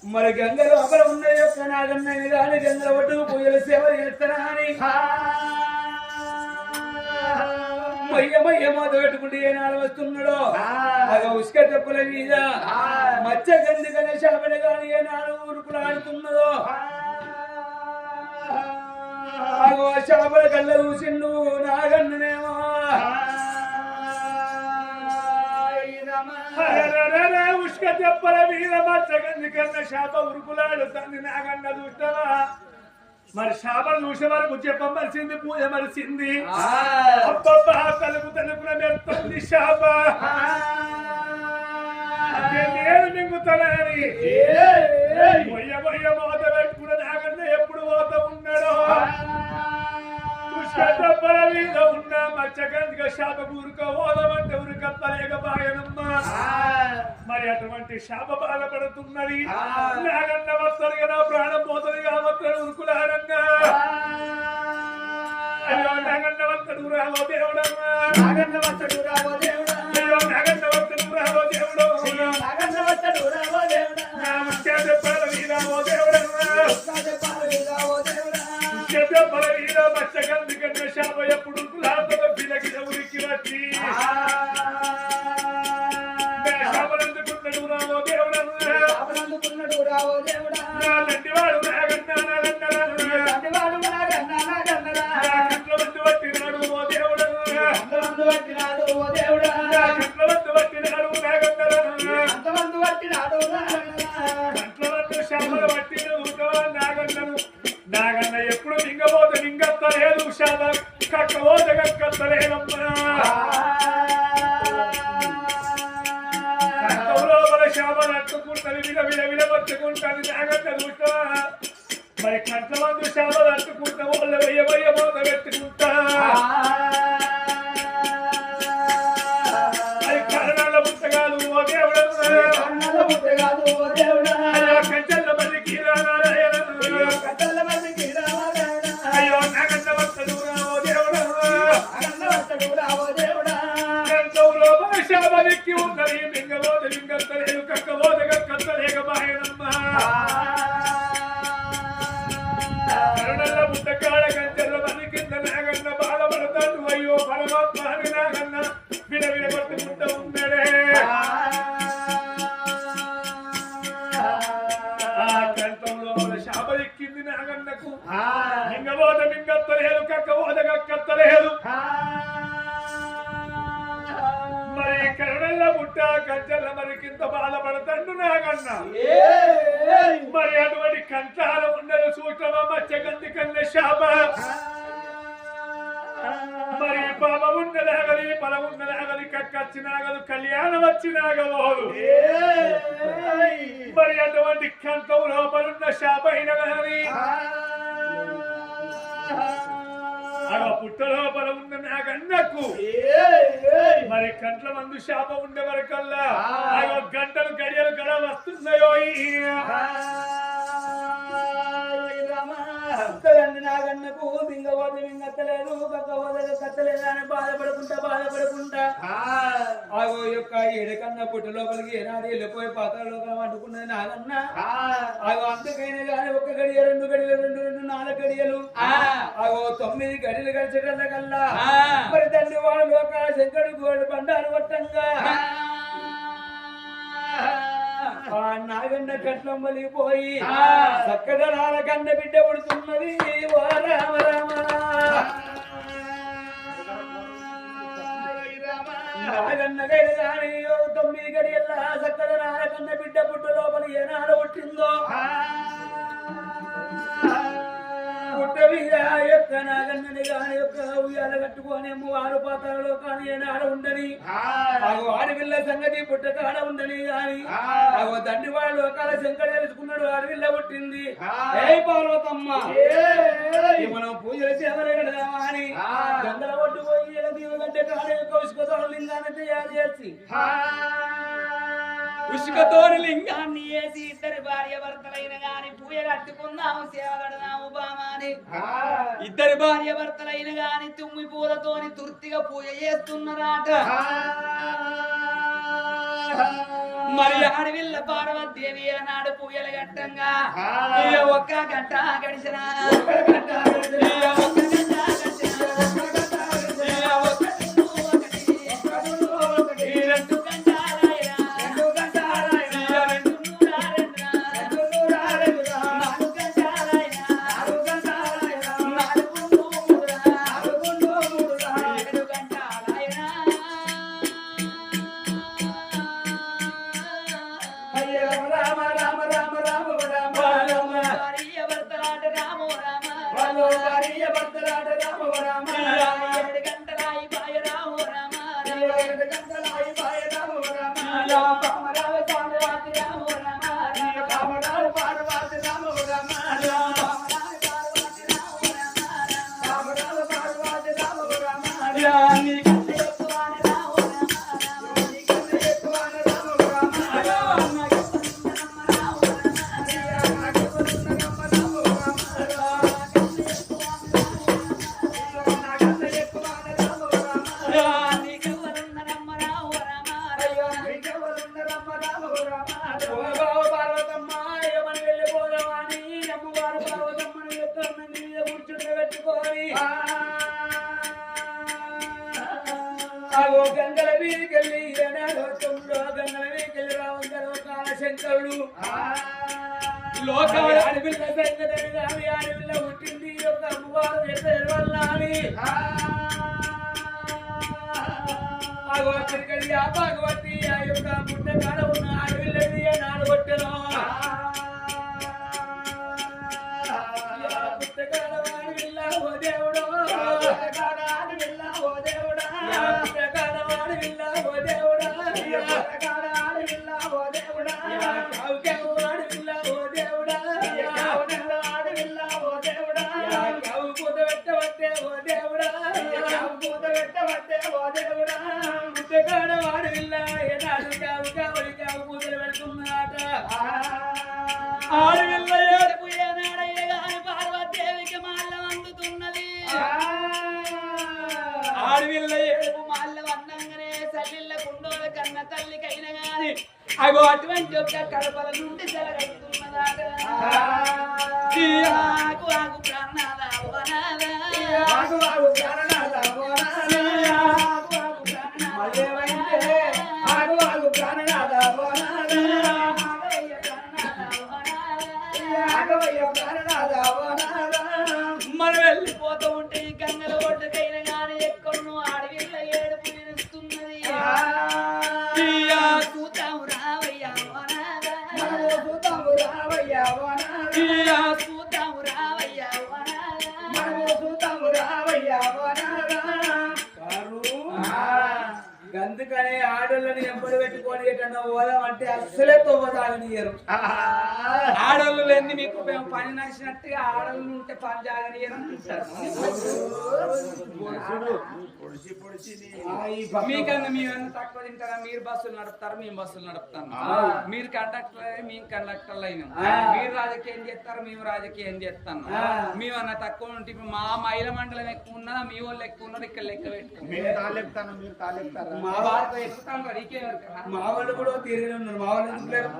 మరి గంగలు అమర ఉన్నాయి యొక్క నాగన్న నిదాని గంగల ఒడ్డు పూజల సేవ చేస్తానా అని మయ్య మాత పెట్టుకుంటే ఏనాడు వస్తున్నాడో అది ఉసుక చెప్పుల మీద మచ్చ గంది గణేశాపన గాని ఏనాడు ఉరుకులాడుతున్నదో అగో శాపల కళ్ళ చూసిండు నాగన్ననేమో ఉష్క చెప్పల మీద మచ్చగంది కన్నా శాప ఉరుకులాడు తండ్రి నాగన్న చూస్తావా మరి శాపలు చూసే వరకు చెప్పమలిసింది పూజ మలిసింది అబ్బబ్బా తలుపు తలుపుల మెరుతుంది శాప నేను మింగుతానని మొయ్య మొయ్య మోత పెట్టుకున్న నాగన్న ఎప్పుడు పోత ఉన్నాడో ఉష్కప్పల మీద ఉన్న మచ్చగందిగా శాప ఊరుక ఓదమంటే ఉరుకప్పలేకపాయనమ్మా మరి అటువంటి శాప బాధపడుతున్నది నాగన్న వస్తారు కదా ప్రాణం పోతుంది కాబట్టి ఉరుకులాడన్నా అయ్యో నాగన్న వస్తడు రావో దేవుడమ్మా నాగన్న వస్తడు రావో దేవుడా అయ్యో నాగన్న వస్తడు రావో దేవుడు నాగన్న వస్తడు రావో దేవుడా నా ముఖ్యపల వీరావో దేవుడమ్మా ముఖ్యపల వీరావో దేవుడా ముఖ్యపల వీరా మచ్చగంది కన్న శాప ఎప్పుడు ఉరుకులాడతో పిలకి ఉరికి వచ్చి నాగన్న ఎప్పుడు మింగబోతే మింగత్తలేదు శాప కక్కబోతే కక్కత్తలేదమ్మా శాపలు అట్టుకుంటుంది విలవిలవచ్చుకుంటుంది నాగన్న చూస్తావా మరి కంట్ల మందు శాపలు అట్టుకుంటా వాళ్ళ వెయ్య మోత పెట్టుకుంటా అది కరణాల ముట్టగాదు ఓ దేవుడు కంచెల్ల మందికి అయ్యో నాగన్న వస్తడు ఓ దేవుడు శాపలిక్కి ఉన్నది మింగబోతే మింగత్తలేదు కక్కబోతే కక్కలేకపాయనమ్మా కరుణల్ల ముట్టకాడ కంచెల్ల మంది కింద నాగన్న బాధపడతాడు అయ్యో పరమాత్మ అని నాగన్న విడవిడ పట్టుకుంటూ ఉన్నాడే ఆ కంఠంలో శాపలిక్కింది నాగన్నకు మింగబోతే మింగత్తలేదు కక్కబోతే కక్కత్తలేదు మరి కరుణల్ల ముట్ట కంచెల్ల మరి కింద బాధపడతాడు నాగన్న మరి అటువంటి కంఠాలు ఉండదు శాప మరి పాప ఉన్నదాగలి బలం ఉన్నదాగలి కక్కచ్చినాగదు కళ్యాణం వచ్చినాగబోదు మరి అటువంటి కంఠం లోపలున్న శాప అయిన కానీ పుట్ట లోపల ఉన్న నాగన్నకు మరి కంట్ల మందు శాపం ఉండే వరకల్లా గంటలు గడియలు గడ వస్తున్నాయో నాగన్నకు మింగపోతే మింగత్తలేదు కక్కపోతే కత్తలేదు అని బాధపడుకుంటా ఆగో యొక్క ఏడకన్నా పుట్ట లోపలికి ఏనాడు వెళ్ళిపోయి పాత్ర లోపల అంటుకున్నది నాగన్న ఆగో అందుకైనా కానీ ఒక గడియ 2 గడియలు 2 4 గడియలు ఆగో 9 గడియలు గడిచేటల్ల కల్లా మరి తండ్రి వాడు లోకాల శంకరుడు గోడు బండారు వట్టంగా నాగన్న కట్నం మలిగిపోయి చక్కదనాల కన్న బిడ్డ పుడుతున్నది ఓ రామ రామ నాగన్న గడి కానీ 9 గడియల్లా చక్కదనాల కన్న బిడ్డ పుట్ట లోపల ఏనాడు పుట్టిందో పుట్ట మీద యొక్క నాగన్నని గాని యొక్క ఉయ్యాల కట్టుకొని ఆరు పాత్రలో కానీ ఏనాడు ఉండని ఆడవిల్ల సంగతి పుట్ట కాడ ఉండని గాని తండ్రి వాళ్ళు లోకాల శంకర్ తెలుసుకున్నాడు ఆడవిల్ల పుట్టింది ఏ పార్వతమ్మ మనం పూజలు చేయమని అని గంగల ఒడ్డు పోయి దీవగంటే కాడ యొక్క ఉసుకతో లింగాన్ని తయారు చేసి ఉసుకతోని లింగాన్ని వేసి ఇద్దరు భార్య భర్తలైన గాని పూజ కట్టుకున్నాము సేవ కడదాము బామాని ఇద్దరు భార్య భర్తలైన గాని తుమ్మి పూలతోని తుర్తిగా పూజ చేస్తున్నారాట మరి ఆడవిల్ల పార్వతీదేవి నాడు పూజలు గట్టంగా ఒక్క గంట గడిచిన గంగల వీరికెళ్ళి గంగల వీరికెళ్ళి రావంగల శంకరుడు లోకాల అడవిల్ల సంగతి కానీ అడవిల్ల పుట్టింది యొక్క అమ్మవారు ఎల్లవల్లాని భగవతి ఆ భగవతి ఆ యొక్క పుట్ట కాడ ఉన్న అడవిల్లది నాడు కొట్టను పుట్టకాడ వాడి విల్ల ఓ దేవుడు ఆడవిల్ల ఏడుపు ఏనాడయ్య గాని పార్వతీదేవికి మాల్యం అందుతున్నది ఆడవిల్ల ఏడుపు మాల్యం అందంగానే తల్లిళ్ళ కుండోల కన్న తల్లికైన గాని అగో అటువంటి యొక్క కడపల నుండి జరగతున్నదాట ఆకు ఆకు ప్రాణాల మనం వెళ్ళిపోతూ ఉంటే ఈ గంగల ఒడ్డుకైన గాని ఎక్కడో అడవిల్ల ఏడుపు నిలుస్తున్నది చూతాము రావయ్యా చూతాము రావయ్యా చూతాము రావయ్యా అందుకనే ఆడోళ్ళని ఎంపడి పెట్టుకొని ఎటన్నా పోదాం అంటే అస్సలే తోవదాగనియరు. ఆడోళ్ళు లేని మీకు పని నడిచినట్టుగా ఆడోళ్ళు ఉంటే పని జాగనియరు. మీకన్నా మేమన్నా తక్కువ తింటారా? మీరు బస్సులు నడుపుతారు, మేము బస్సులు నడుపుతాను. మీరు కండక్టర్ మేము కండక్టర్లు అయినాం. మీరు రాజకీయం చేస్తారు, మేము రాజకీయం చేస్తాను. మేమన్నా తక్కువ ఉంటే మా మహిళ మండలం ఎక్కువ ఉన్నా, మీ వాళ్ళు ఎక్కువ ఉన్నారు. ఇక్కడ లెక్క పెట్టుకుంటారు. మా వాళ్ళు ఎక్కుతాను, మా వాళ్ళు కూడా తిరిగి ఉన్నారు. మా వాళ్ళు ఎందుకు లేరు?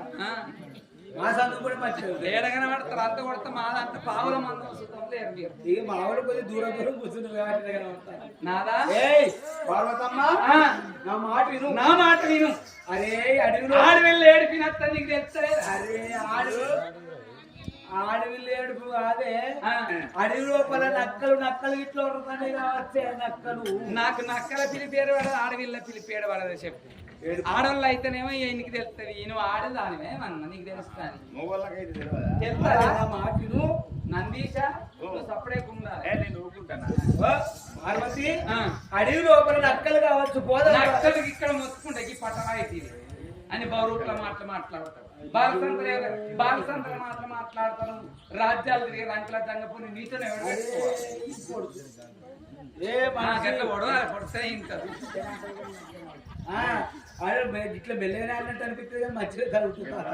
మా సందుకు కూడా మంచిగా ఏడగానే పడతారు. అంత కొడతా మాదంతా పావుల మంది లేరు. ఇక మా వాళ్ళు కొద్దిగా దూరం దూరం కూర్చున్నారు. నాదా పార్వతమ్మ నా మాట విను, నా మాట విను. అరే అడవిలో ఆడవిల్లు ఏడిపినత్త నీకు తెలుస్తలేదు. అరే ఆడవిల్లు ఏడుపు కాదే, అడవి లోపల నక్కలు ఇట్లా ఉంటాయి కావచ్చే. నక్కలు నాకు నక్కల పిలిపేరు పడదు, ఆడవిల్ల పిలిపేరు పడదు. చెప్పు. ఆడవాళ్ళు అయితేనేమో ఈయనకి తెలుస్తుంది. ఈయన ఆడదానివే అన్న నీకు తెలుస్తాను. మాటను నందీశ సపడే పార్వతి అడవి లోపల నక్కలు కావచ్చు. పోదా నక్కలు ఇక్కడ మొత్తుకుంటాయి. ఈ పట్టణాయి అని బౌరూట్ల మాట్లాడతారు. బాలసంద్ర మాట్లాడతారు. రాజ్యాలు తిరిగే రంకుల తంగపోయి నీతోనే పొడితే ఇంటారు. ఇట్లా మెల్లగా అన్నట్టు అనిపిస్తుంది కానీ మంచిగా కలుగుతున్నారు.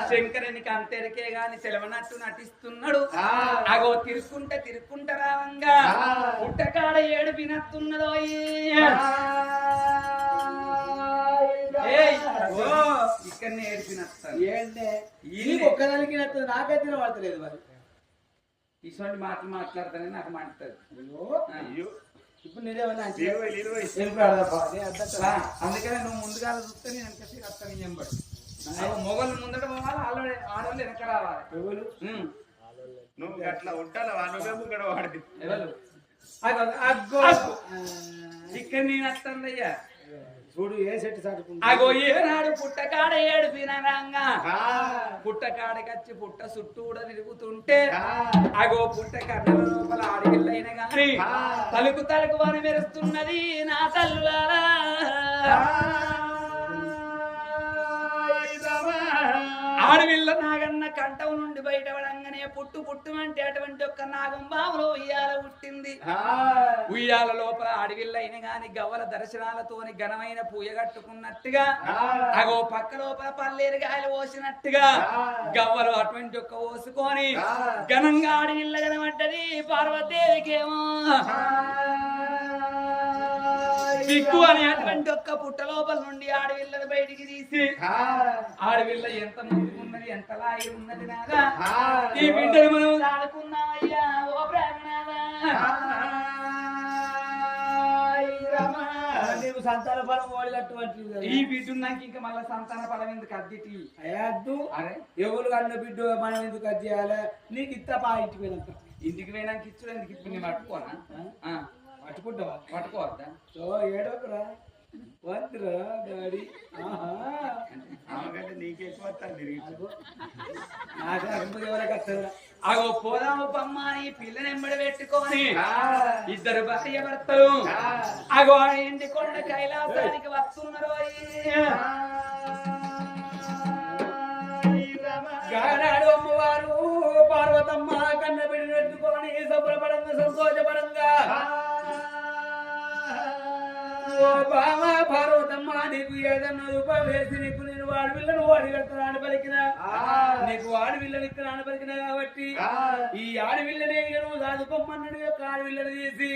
శంకరునికి అంతెరికే గాని సెలవనట్టు నటిస్తున్నాడు. అగో తిరుక్కుంట రావంగా పుట్టకాడ ఏడు వినత్తున్నదో. ఇక్కడనే ఏడిపినస్తాను. ఒక్కదానికి నాకైతే పడతలేదు. మరి ఇటువంటి మాటలు మాట్లాడతానని నాకు మంటది. ఇప్పుడు నేనేమన్నా అందుకనే నువ్వు ముందుగా చూస్తే నేను వెనకసి వస్తాను. ఎంబడి మొగలు ముందట పోవాలి, ఆడవాళ్ళు వెనక రావాలి. నువ్వు అట్లా ఉంటాను. వాడి ఎవరు ఇక్కడ నేను వస్తానయ్యా. చూడు ఏ సెట్ సాటుకుంటా. అగో ఏనాడు పుట్టకాడ ఏడుపినంగా పుట్టకాడకి వచ్చి పుట్ట చుట్టూ కూడా తిరుగుతుంటే అగో పుట్ట కళ్ళ లోపల ఆడిగిల్లైన గాని తలుకు అని మెరుస్తున్నది నా తల్లువారా. ఆడవిల్ల నాగన్న కంఠం నుండి బయటపడంగానే పుట్టు అంటే అటువంటి ఒక్క నాగం బావులో ఉయ్యాల పుట్టింది. ఉయ్యాల లోపల అడవిల్ల అయిన గాని గవ్వల దర్శనాలతోని ఘనమైన పూయ కట్టుకున్నట్టుగా అగో పక్క లోపల పల్లేరుగాయలు పోసినట్టుగా గవ్వలు అటువంటి ఒక్క పోసుకొని ఘనంగా అడవిల్ల కనబడ్డది. పార్వతీదేవికేమో దిక్కు అని అటువంటి ఒక్క పుట్ట లోపల నుండి ఆడవిల్లని బయటికి తీసి ఆడవిల్ల ఎంత ముందుకున్నది, ఎంత లాగి ఉన్నది నాగా ఈ బిడ్డను మనం ఆడుకున్నామయ్యా. ఓ బ్రాహ్మణాదా నీకు సంతాన ఫలం ఓడిగట్టు. ఈ బిడ్డు నాకు ఇంకా మళ్ళీ సంతాన ఫలం ఎందుకు అద్దెటి అయ్యద్దు. అరే ఎవరు కన్న బిడ్డు మనం ఎందుకు అద్దె చేయాలి? నీకు ఇత్తపా ఇంటికి పోయినాక ఇచ్చుడు ఎందుకు? ఇప్పుడు నేను పట్టుకోనా? పట్టుకుంటావా? పట్టుకోవద్దా? ఏడవకురా వద్దురా డాడీ. అగో పోదాము బొమ్మ అని పిల్లనెంబడి పెట్టుకొని ఇద్దరు భార్య భర్తలు అగో ఎండి కొండ కైలాసానికి వస్తున్నారు. గానాడు అమ్మవారు పార్వతమ్మ కన్న బిడ్డ పెట్టుకొని సంబరపడంగా సంతోషపడంగా పార్వతమ్మ నీకు ఏదన్నా రూపాయి వేసి నీకు నేను వాడివిల్లను ఓడిగడతాను పలికిన నీకు ఆడవిల్లని ఇక్కడ పలికిన కాబట్టి ఈ ఆడవిల్లని నువ్వు దాదుకోమన్నాడు యొక్క ఆడవిల్లని తీసి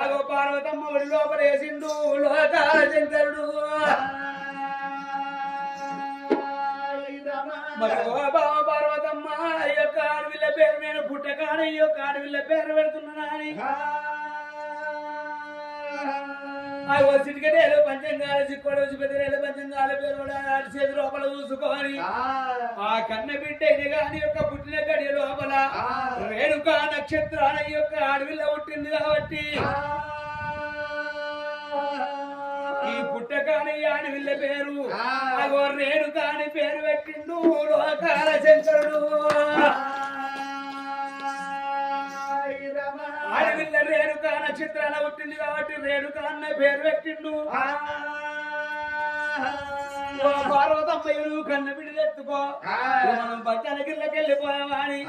అగో పార్వతమ్మ ఒడి లోపల వేసిండు లోకాల శంకరుడు. పార్వతమ్మ ఈ యొక్క ఆడవిల్ల పేరు నేను పుట్టకాడ ఈ యొక్క ఆడవిల్ల పేరు పెడుతున్నా అని చిటికడేలు పంచంగాల చిక్కోడు పెద్దలు పంచంగాల పేరు చేతి లోపల చూసుకొని ఆ కన్న బిడ్డ గాని యొక్క పుట్టిన గడి లోపల రేణుక నక్షత్రాల యొక్క అడవిలో పుట్టింది కాబట్టి ఈ పుట్టకాని అడవిల్ల పేరు అగో రేణుక అని పేరు పెట్టిండు లోకాల శంకరుడు. నక్షత్రాల పుట్టింది కాబట్టి రేణుక అన్న పేరు పెట్టిండు. పార్వతమ్మయ్యను కన్న బిడ్డలు ఎత్తుకో మనం పచ్చనగిళ్ళకి వెళ్ళిపోయామా అని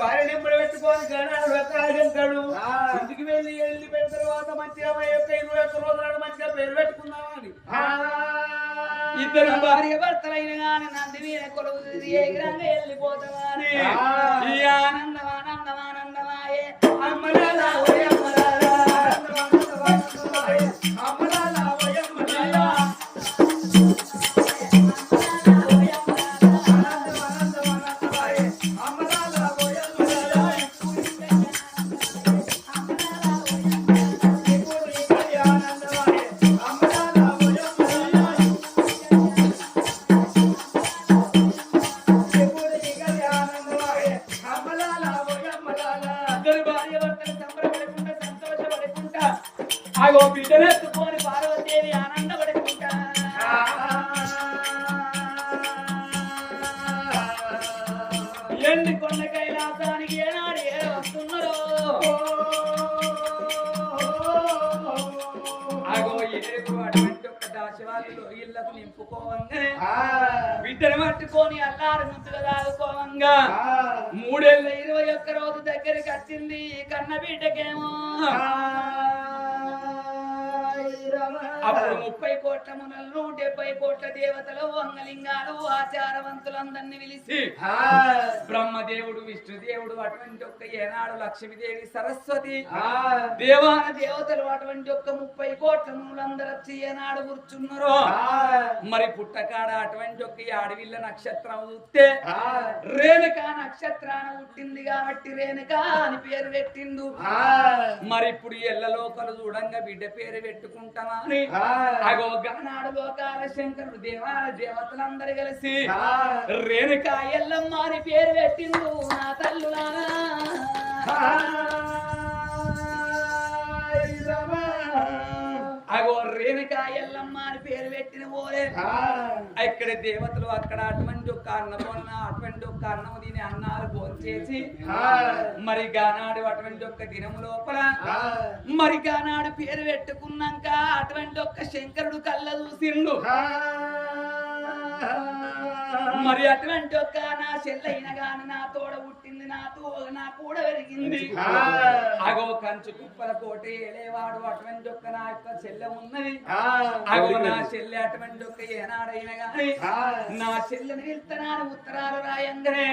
భార్య నింపుడు పెట్టుకొని గణాడు అక్కాడు ఇంటికి వెళ్ళిపోయిన తర్వాత మంచిగా 21 రోజులు మంచిగా పేరు పెట్టుకున్నామని ఇద్దరు భార్య భర్తలైన గాని నంది మీద కొలువు ఎగిరంగా వెళ్ళిపోతామని ఈ ఆనందమానందమానందమాయే అమ్మలాలా బిడ్డనెత్తుకొని పార్వతీదేవి ఆనందపడుకుంటా ఎండి కొండ కైలాసానికి ఏనాడు వస్తున్నారో అగో ఏడుగు అటువంటి ఒక దాశవాళ్ళు ఇళ్లకు నింపుకోవంగానే బిడ్డను పట్టుకొని అల్లారు ముద్దుగా దాదుకోవంగా 3 ఏళ్ళ 21 రోజు దగ్గరికి వచ్చింది కన్న బిడ్డకేమో అప్పుడు 30 కోట్ల మునలు 70 కోట్ల దేవతలు అంగలింగాలు ఆచారవంతులందరినీ పిలిచి బ్రహ్మదేవుడు విష్ణుదేవుడు అటువంటి ఒక్క ఏనాడు లక్ష్మీదేవి సరస్వతి దేవాన దేవతలు అటువంటి ఒక్క 30 కోట్ల మునులందరూ వచ్చి ఏనాడు కూర్చున్నారు. మరి పుట్టకాడ అటువంటి ఒక్క ఆడవిల్ల నక్షత్రం చూస్తే రేణుక నక్షత్రాన పుట్టింది కాబట్టి రేణుక అని పేరు పెట్టిండు. మరి ఇప్పుడు ఎల్లలోకలు చూడంగా బిడ్డ పేరు పెట్టుకుంటామా అని అగో గణనాడు లోకాల శంకరుడు దేవాల దేవతలందరూ కలిసి రేణుక ఎల్లమ్మ అని పేరు పెట్టిండు. నా తల్లులారా అగో రేణుక ఎల్లమ్మ అని పేరు పెట్టిన పోలే ఇక్కడ దేవతలు అక్కడ అటువంటి ఒక్క అన్నపోన అటువంటి ఒక్క అన్నం తిని అన్నారు భోజనం చేసి మరి గానాడు అటువంటి ఒక్క దినము లోపల మరి గానాడు పేరు పెట్టుకున్నాక అటువంటి ఒక్క శంకరుడు కళ్ళ చూసిండు. మరి అటువంటి ఒక్క నా చెల్లైన గాని నా తోడ పుట్టింది నా కూడా పెరిగింది. అగో కంచు కుప్పల కోటి ఏలేవాడు అటువంటి ఒక్క నా యొక్క చెల్లె ఉన్నది. అగో నా చెల్లె అటువంటి ఒక్క ఏనాడైన గాని నా చెల్లెని వెళ్తున్నాను ఉత్తరాలు రాయంగానే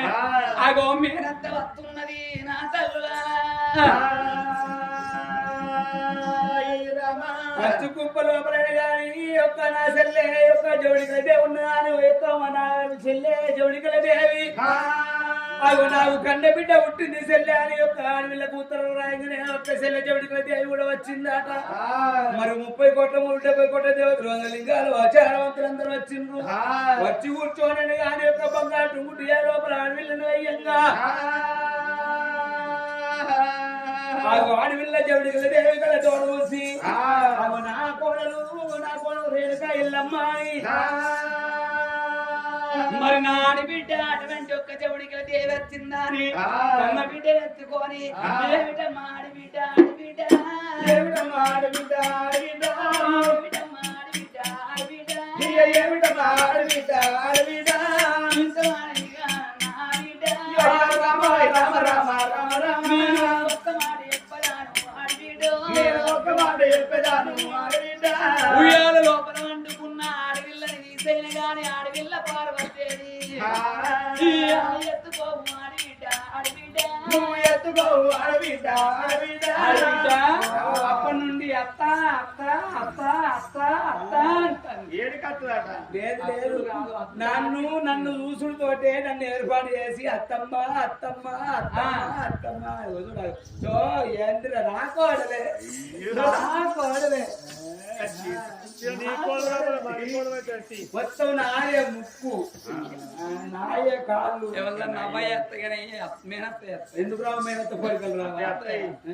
అగో మేనంత వస్తున్నది నా తల్లులా కంచు కుప్ప లోపల గాని యొక్క నా చెల్లె యొక్క జోడికలదే ఉన్నాను యొక్క మన చెల్లె జోడికల దేవి అగో నాకు కన్న బిడ్డ పుట్టింది చెల్లె అని యొక్క ఆడవిళ్ళకు ఉత్తరం రాయంగానే ఒక్క చెల్లె జోడికల దేవి కూడా వచ్చిందట. మరి 30 కోట్ల 70 కోట్ల దేవతలు లింగాలు ఆచారవంతులందరూ వచ్చిండ్రు. వచ్చి కూర్చోనని గాని యొక్క బంగారు టుంగుటి లోపల ఆడవిళ్ళను అయ్యంగా ఆడవిల్ల జవుడికల దేవి కల తోడు చూసి నా కోడలు రేణుక ఎల్లమ్మాయి మరి నాడి బిడ్డ అటువంటి ఒక్క చెవుడికి దేవి వచ్చిందని కన్న బిడ్డ ఎత్తుకొని ఏమిటమ్మా ఆడిబిడ్డ ఆడిబిడ్డ ఏమిటమ్మా ఆడిబిడ్డ ఆడిబిడ్డ ఏమిటమ్మా ఆడిబిడ్డ ఆడిబిడ్డ ఏమిటమ్మా ఆడిబిడ్డ ఆడిబిడ్డ ఇంత ఆడిగా నా బిడ్డ రామ రామ రామ రామ రామ ఒక్క మాట చెప్పదాను ఆడిబిడ్డ నేను ఒక్క మాట చెప్పదాను ఆడిబిడ్డ ఉయ్యాల లోపల వండుకున్న ఆడవిల్లని తీసైన గాని ఆడవిల్ల పార్వతేది ఎత్తుకోవు ఆడబిడ్డ ఆడబిడ్డ నువ్వు ఎత్తుకోవు ఆడబిడ్డ ఆడబిడ్డ అప్పటి నుండి అత్త అత్త అత్త అత్త అత్త అంటాను. ఏడు కట్టుదట లేదు లేదు నన్ను చూసుడుతోటే నన్ను ఏర్పాటు చేసి అత్తమ్మ అత్తమ్మ అత్తమ్మ అత్తమ్మ సో ఏంద్ర రాకోడలే రాకోడలే మొత్తం నాయ ముక్కు నాయ కాళ్ళు ఎవరన్నా అబ్బాయి ఎత్తగానే మేనత్త ఎందుకు రావు మేనత్త పోలికలు రావు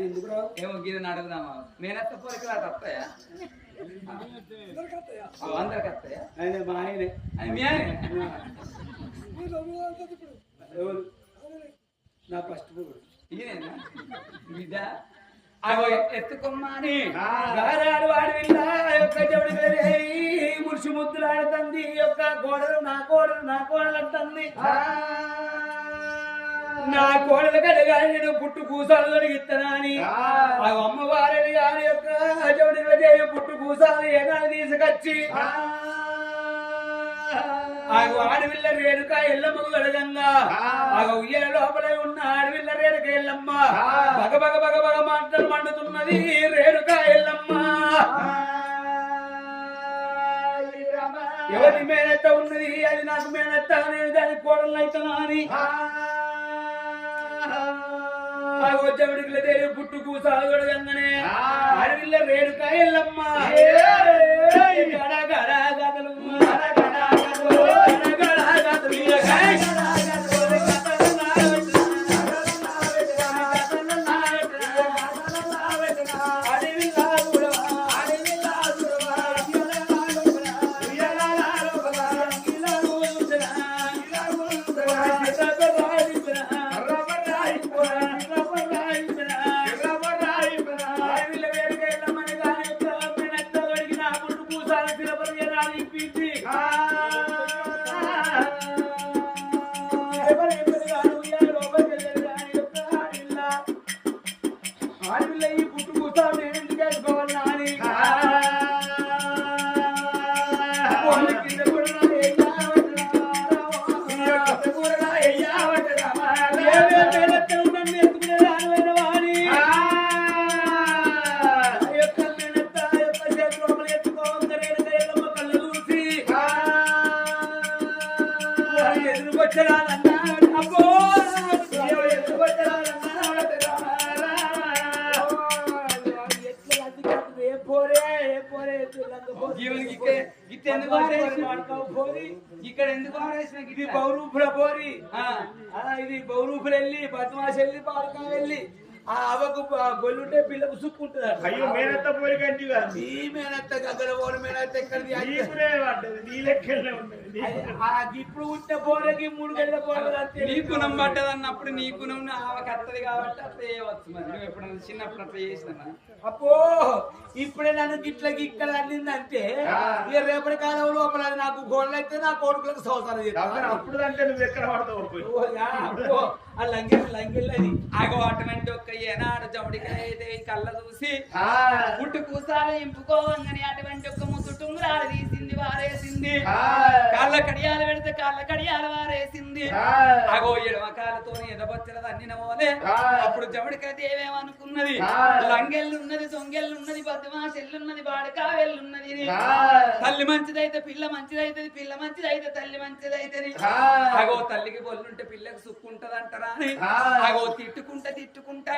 ఎందుకు రావు ఏమో గీదని అడుగుదామా మేనత్త పోలికలు అది వస్తాయా అందరికి వస్తాయా ఆయన మా ఆయనే ఆయన మీ ఆయన ఎవరు నా ఫస్ట్ ఈయనేనా బిడ్డ అగో ఎత్తుకొమ్మని గారాడు వాడి విల్ల యొక్క జవుడికి మురిసి ముద్దులాడుతుంది యొక్క కోడలు నా కోడలు అంటుంది నా కోడలు కడగా నేను పుట్టు కూసాలు తొలగిస్తానా అని అమ్మవారిని గారి యొక్క జవుడికి పుట్టు కూసాలు ఏనాడు తీసుకొచ్చి ఆడవిల్ల రేణుక ఎల్లమ్మకు గడగంగా ఉయ్యల లోపలే ఉన్న ఆడవిల్ల రేణుక ఎల్లమ్మ బగ బగ బగ బగ మాటలు మండుతున్నది రేణుక ఎల్లమ్మ ఎవరి మేనత్త ఉన్నది అది నాకు మేనత్త నేను దాని కోడలు అవుతానా అని దేవుడికి పుట్టు కూసాలు గడగంగానే ఆడవిల్ల రేణుక ఎల్లమ్మ గడగడగదలు ఇక్కడ ఎందుకు ఆడేసిన ఇది బౌరూపుల పోరి ఇది బౌరూపులు వెళ్ళి బద్మాష్ వెళ్ళి పాలకా వెళ్ళి ఆ అవకు గొల్లుంటే పిల్లకు సుక్కుంటుంది అయ్యో మేనత్త పోరి కంటి ఈ మేనత్త గగ్గర పోరు మేనత్త ఎక్కడిది ఇప్పుడు పుట్టిన పోరకి 3 గంటల పోరు నీ గుణం పడ్డది అన్నప్పుడు నీ గుణం ఆమెకి అత్తది కాబట్టి అట్లా చేయవచ్చు మరి నువ్వు ఎప్పుడన్నా చిన్నప్పుడు అట్లా చేసినా అప్పో ఇప్పుడే నన్ను గిట్ల గిక్కలు అందిందంటే ఇక రేపటి కాలం లోపల నాకు గోళ్ళు అయితే నా కొడుకులకు సంవత్సరం చేస్తాను అప్పుడు అంటే నువ్వు ఎక్కడ పడతావు ఆ లంగిల్లది ఆగో అటువంటి ఒక్క ఏనాడు జవుడికైతే కళ్ళ చూసి పుట్టు కూసాలు ఇంపుకోవంగని అటువంటి ఒక్క ముద్దు టుంగురాలు తీసింది వారేసింది కాళ్ళ కడియాలు పెడితే కాళ్ళ కడియాలు వారేసింది ఆగో ఎడమకాలతో ఎదబొచ్చలది అన్ని నమోలే అప్పుడు జవుడికైతే ఏమేమనుకున్నది లంగెళ్ళున్నది సొంగెళ్ళున్నది బద్మాషెళ్ళున్నది బాడకా వెళ్ళున్నది తల్లి మంచిదైతే పిల్ల మంచిదైతే పిల్ల మంచిదైతే తల్లి మంచిదైతే ఆగో తల్లికి బొల్లుంటే పిల్లకు సుక్కుంటది అంటారా అని ఆగో తిట్టుకుంటా